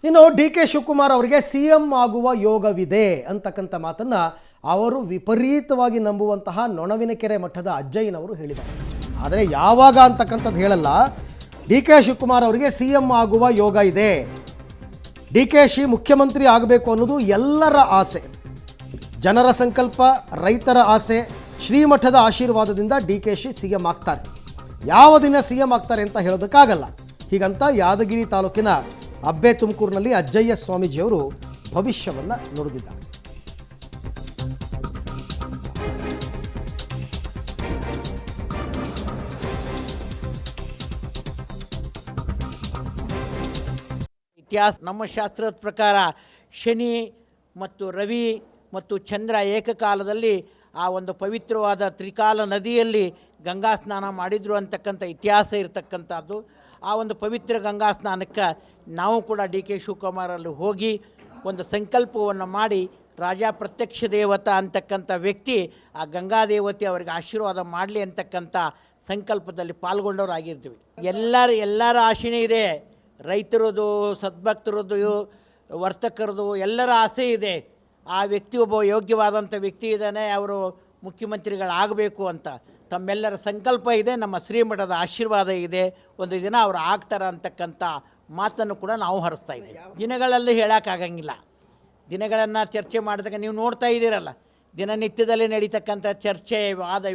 ಇನ್ನು D K Shivakumar ಅವರಿಗೆ C M ಆಗುವ ಯೋಗವಿದೆ ಅಂತಕ್ಕಂಥ ಮಾತನ್ನು ಅವರು ವಿಪರೀತವಾಗಿ ನಂಬುವಂತಹ ನೊಣವಿನಕೆರೆ ಮಠದ ಅಜ್ಜಯ್ಯನವರು ಹೇಳಿದ್ದಾರೆ. ಆದರೆ ಯಾವಾಗ ಅಂತಕ್ಕಂಥದ್ದು ಹೇಳಲ್ಲ. ಡಿ ಕೆ ಶಿವಕುಮಾರ್ ಅವರಿಗೆ ಸಿ ಎಂ ಆಗುವ ಯೋಗ ಇದೆ, ಡಿ ಕೆ ಶಿ ಮುಖ್ಯಮಂತ್ರಿ ಆಗಬೇಕು ಅನ್ನೋದು ಎಲ್ಲರ ಆಸೆ, ಜನರ ಸಂಕಲ್ಪ, ರೈತರ ಆಸೆ, ಶ್ರೀಮಠದ ಆಶೀರ್ವಾದದಿಂದ D K she C M ಆಗ್ತಾರೆ. ಯಾವ ದಿನ ಸಿ ಎಂ ಆಗ್ತಾರೆ ಅಂತ ಹೇಳೋದಕ್ಕಾಗಲ್ಲ. ಹೀಗಂತ ಯಾದಗಿರಿ ತಾಲೂಕಿನ ಅಬ್ಬೆ ತುಮಕೂರಿನಲ್ಲಿ ಅಜ್ಜಯ್ಯ ಸ್ವಾಮೀಜಿಯವರು ಭವಿಷ್ಯವನ್ನು ನುಡಿದಿದ್ದಾರೆ. ಇತಿಹಾಸ ನಮ್ಮ ಶಾಸ್ತ್ರದ ಪ್ರಕಾರ ಶನಿ ಮತ್ತು ರವಿ ಮತ್ತು ಚಂದ್ರ ಏಕಕಾಲದಲ್ಲಿ ಆ ಒಂದು ಪವಿತ್ರವಾದ ತ್ರಿಕಾಲ ನದಿಯಲ್ಲಿ ಗಂಗಾ ಸ್ನಾನ ಮಾಡಿದರು ಅಂತಕ್ಕಂಥ ಇತಿಹಾಸ ಇರತಕ್ಕಂಥದ್ದು. ಆ ಒಂದು ಪವಿತ್ರ ಗಂಗಾ ಸ್ನಾನಕ್ಕೆ ನಾವು ಕೂಡ ಡಿ ಕೆ ಶಿವಕುಮಾರಲ್ಲಿ ಹೋಗಿ ಒಂದು ಸಂಕಲ್ಪವನ್ನು ಮಾಡಿ ರಾಜ ಪ್ರತ್ಯಕ್ಷ ದೇವತಾ ಅಂತಕ್ಕಂಥ ವ್ಯಕ್ತಿ ಆ ಗಂಗಾ ದೇವತೆ ಅವರಿಗೆ ಆಶೀರ್ವಾದ ಮಾಡಲಿ ಅಂತಕ್ಕಂಥ ಸಂಕಲ್ಪದಲ್ಲಿ ಪಾಲ್ಗೊಂಡವರಾಗಿರ್ತೀವಿ. ಎಲ್ಲರ ಆಶೆನೇ ಇದೆ. ರೈತರದು, ಸದ್ಭಕ್ತರದು, ವರ್ತಕರದು ಎಲ್ಲರ ಆಸೆ ಇದೆ. ಆ ವ್ಯಕ್ತಿ ಒಬ್ಬ ಯೋಗ್ಯವಾದಂಥ ವ್ಯಕ್ತಿ ಇದ್ದಾನೆ, ಅವರು ಮುಖ್ಯಮಂತ್ರಿಗಳಾಗಬೇಕು ಅಂತ ತಮ್ಮೆಲ್ಲರ ಸಂಕಲ್ಪ ಇದೆ. ನಮ್ಮ ಶ್ರೀಮಠದ ಆಶೀರ್ವಾದ ಇದೆ, ಒಂದು ದಿನ ಅವರು ಆಗ್ತಾರೆ ಅಂತಕ್ಕಂಥ ಮಾತನ್ನು ಕೂಡ ನಾವು ಹರಿಸ್ತಾ ಇದ್ದೀವಿ. ದಿನಗಳಲ್ಲಿ ಹೇಳೋಕ್ಕಾಗಂಗಿಲ್ಲ. ದಿನಗಳನ್ನು ಚರ್ಚೆ ಮಾಡಿದಾಗ ನೀವು ನೋಡ್ತಾ ಇದ್ದೀರಲ್ಲ, ದಿನನಿತ್ಯದಲ್ಲಿ ನಡೀತಕ್ಕಂಥ ಚರ್ಚೆ,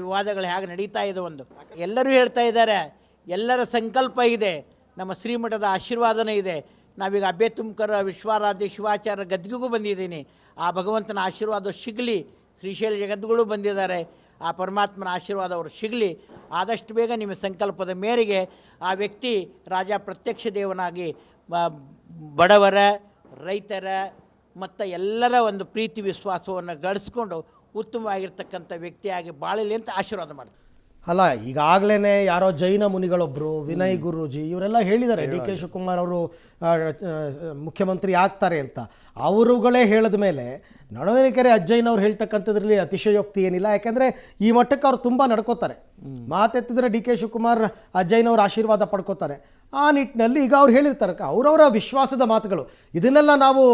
ವಿವಾದಗಳು ಹೇಗೆ ನಡೀತಾ ಇದೆ. ಒಂದು ಎಲ್ಲರೂ ಹೇಳ್ತಾ ಇದ್ದಾರೆ, ಎಲ್ಲರ ಸಂಕಲ್ಪ ಇದೆ, ನಮ್ಮ ಶ್ರೀಮಠದ ಆಶೀರ್ವಾದನೇ ಇದೆ. ನಾವೀಗ ಅಬ್ಬೆ ತುಮಕೂರು ವಿಶ್ವಾರಾಧ್ಯ ಶಿವಾಚಾರ್ಯ ಗದ್ದಿಗೂ ಬಂದಿದ್ದೀನಿ. ಆ ಭಗವಂತನ ಆಶೀರ್ವಾದ ಸಿಗಲಿ. ಶ್ರೀಶೈಲ ಜಗದ್ಗುರು ಬಂದಿದ್ದಾರೆ, ಆ ಪರಮಾತ್ಮನ ಆಶೀರ್ವಾದ ಅವರು ಸಿಗಲಿ. ಆದಷ್ಟು ಬೇಗ ನಿಮ್ಮ ಸಂಕಲ್ಪದ ಮೇರೆಗೆ ಆ ವ್ಯಕ್ತಿ ರಾಜ ಪ್ರತ್ಯಕ್ಷ ದೇವನಾಗಿ ಬಡವರ, ರೈತರ ಮತ್ತು ಎಲ್ಲರ ಒಂದು ಪ್ರೀತಿ ವಿಶ್ವಾಸವನ್ನು ಗಳಿಸ್ಕೊಂಡು ಉತ್ತಮವಾಗಿರ್ತಕ್ಕಂಥ ವ್ಯಕ್ತಿಯಾಗಿ ಬಾಳಲಿ ಅಂತ ಆಶೀರ್ವಾದ ಮಾಡ್ತಾರೆ. ಅಲ್ಲ, ಈಗಾಗಲೇ ಯಾರೋ ಜೈನ ಮುನಿಗಳೊಬ್ಬರು ವಿನಯ್ ಗುರೂಜಿ ಇವರೆಲ್ಲ ಹೇಳಿದ್ದಾರೆ ಡಿ ಕೆ ಶಿವಕುಮಾರ್ ಅವರು ಮುಖ್ಯಮಂತ್ರಿ ಆಗ್ತಾರೆ ಅಂತ. ಅವರುಗಳೇ ಹೇಳಿದ ಮೇಲೆ ನೊಣವಿನಕೆರೆ ಅಜ್ಜಯ್ಯನವ್ರು ಹೇಳ್ತಕ್ಕಂಥದ್ರಲ್ಲಿ ಅತಿಶಯೋಕ್ತಿ ಏನಿಲ್ಲ. ಯಾಕೆಂದರೆ ಈ ಮಟ್ಟಕ್ಕೆ ಅವ್ರು ತುಂಬ ನಡ್ಕೋತಾರೆ. ಮಾತೆತ್ತಿದ್ರೆ ಡಿ ಕೆ ಶಿವಕುಮಾರ್ ಅಜ್ಜಯ್ಯನವ್ರ ಆಶೀರ್ವಾದ ಪಡ್ಕೋತಾರೆ. ಆ ನಿಟ್ಟಿನಲ್ಲಿ ಈಗ ಅವ್ರು ಹೇಳಿರ್ತಾರೆ, ಅವರವರ ವಿಶ್ವಾಸದ ಮಾತುಗಳು. ಇದನ್ನೆಲ್ಲ ನಾವು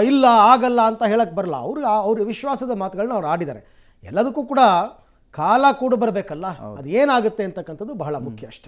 ಇಲ್ಲ ಆಗಲ್ಲ ಅಂತ ಹೇಳಕ್ಕೆ ಬರಲ್ಲ. ಅವ್ರ ವಿಶ್ವಾಸದ ಮಾತುಗಳನ್ನ ಅವ್ರು ಆಡಿದ್ದಾರೆ. ಎಲ್ಲದಕ್ಕೂ ಕೂಡ ಕಾಲ ಕೂಡ ಬರಬೇಕಲ್ಲ, ಅದು ಏನಾಗುತ್ತೆ ಅಂತಕ್ಕಂಥದ್ದು ಬಹಳ ಮುಖ್ಯ ಅಷ್ಟೇ.